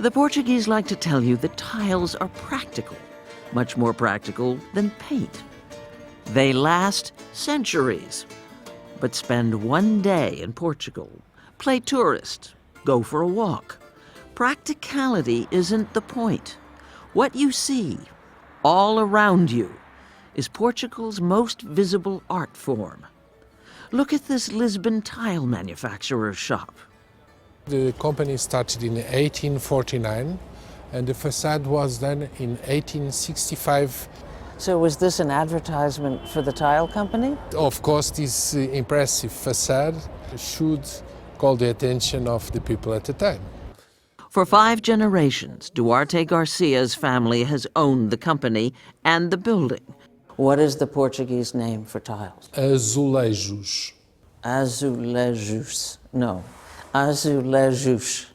The Portuguese like to tell you that tiles are practical, much more practical than paint. They last centuries, but spend one day in Portugal, play tourist, go for a walk. Practicality isn't the point. What you see all around you is Portugal's most visible art form. Look at this Lisbon tile manufacturer's shop. The company started in 1849 and the facade was done in 1865. So was this an advertisement for the tile company? Of course, this impressive facade should call the attention of the people at the time. For 5 generations, Duarte Garcia's family has owned the company and the building. What is the Portuguese name for tiles? Azulejos. Azulejos. No. Azulejos.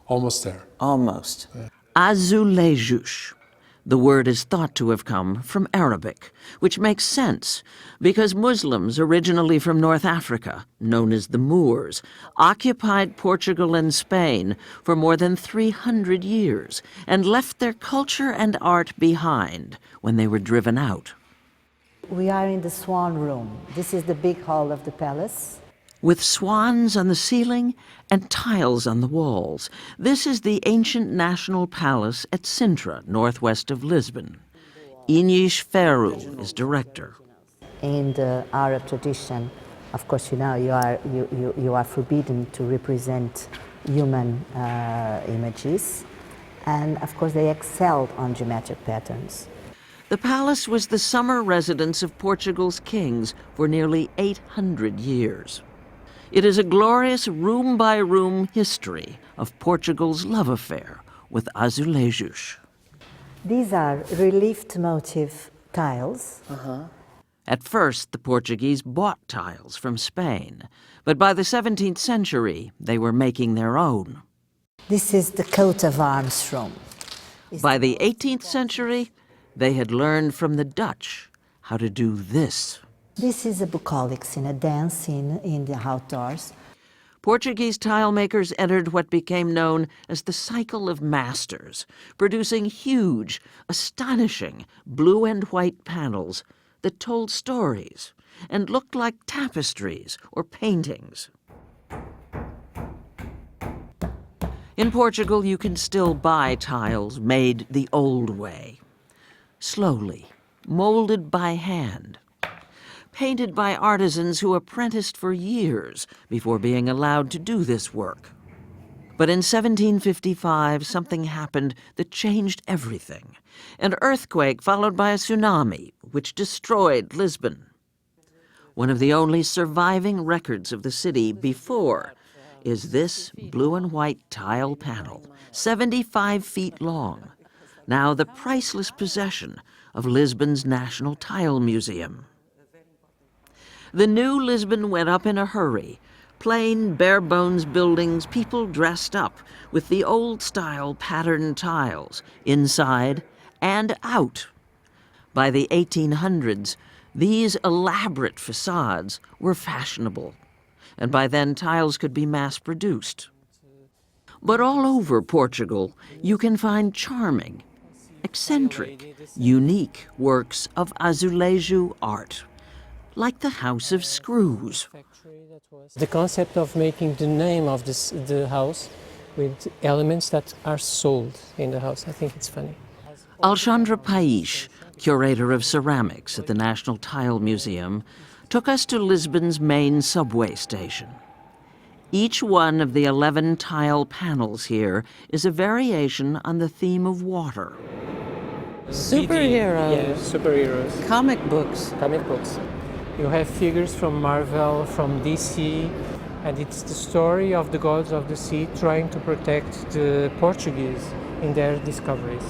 Almost there. Almost. Yeah. Azulejos. The word is thought to have come from Arabic, which makes sense because Muslims originally from North Africa, known as the Moors, occupied Portugal and Spain for more than 300 years and left their culture and art behind when they were driven out. We are in the Swan Room. This is the big hall of the palace. With swans on the ceiling and tiles on the walls, this is the ancient national palace at Sintra, northwest of Lisbon. Inês Ferro is director. In the Arab tradition, of course, you know, you are forbidden to represent human images, and of course they excelled on geometric patterns. The palace was the summer residence of Portugal's kings for nearly 800 years. It is a glorious room-by-room history of Portugal's love affair with azulejos. These are reliefed motif tiles. At first, the Portuguese bought tiles from Spain, but by the 17th century, they were making their own. This is the coat of arms room. By the 18th century, they had learned from the Dutch how to do this. This is a bucolic scene, a dance scene in the outdoors. Portuguese tile makers entered what became known as the cycle of masters, producing huge, astonishing blue and white panels that told stories and looked like tapestries or paintings. In Portugal, you can still buy tiles made the old way, slowly, molded by hand, painted by artisans who apprenticed for years before being allowed to do this work. But in 1755, something happened that changed everything. An earthquake followed by a tsunami, which destroyed Lisbon. One of the only surviving records of the city before is this blue and white tile panel, 75 feet long, now the priceless possession of Lisbon's National Tile Museum. The new Lisbon went up in a hurry. Plain, bare-bones buildings, people dressed up with the old-style patterned tiles, inside and out. By the 1800s, these elaborate facades were fashionable, and by then tiles could be mass-produced. But all over Portugal, you can find charming, eccentric, unique works of azulejo art, like the House of Screws. The concept of making the name of the house with elements that are sold in the house, I think it's funny. Alexandra Paes, curator of ceramics at the National Tile Museum, took us to Lisbon's main subway station. Each one of the 11 tile panels here is a variation on the theme of water. Superheroes. Yeah, superheroes. Comic books. Comic books. You have figures from Marvel, from DC, and it's the story of the gods of the sea trying to protect the Portuguese in their discoveries.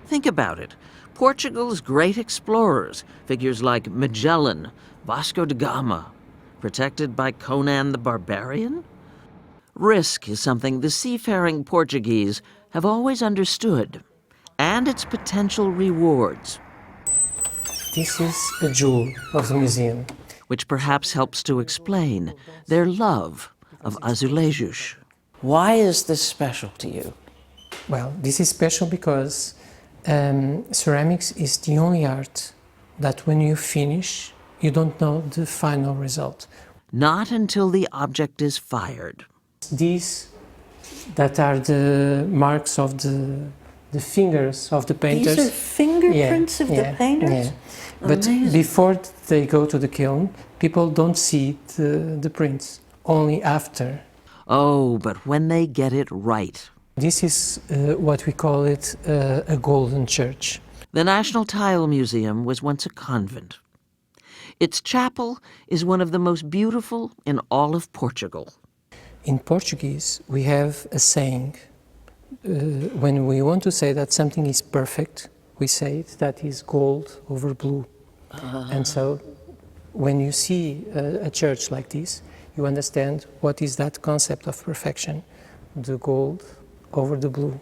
Think about it. Portugal's great explorers, figures like Magellan, Vasco da Gama, protected by Conan the Barbarian? Risk is something the seafaring Portuguese have always understood, and its potential rewards. This is a jewel of the museum. Which perhaps helps to explain their love of azulejos. Why is this special to you? Well, this is special because ceramics is the only art that when you finish, you don't know the final result. Not until the object is fired. These that are the marks of the fingers of the painters. These are fingerprints of the painters? Yeah. But Amazing. before they go to the kiln, people don't see the prints, only after. Oh, but when they get it right. This is what we call it a golden church. The National Tile Museum was once a convent. Its chapel is one of the most beautiful in all of Portugal. In Portuguese, we have a saying. When we want to say that something is perfect, we say that is gold over blue. And so when you see a church like this, you understand what is that concept of perfection, the gold over the blue.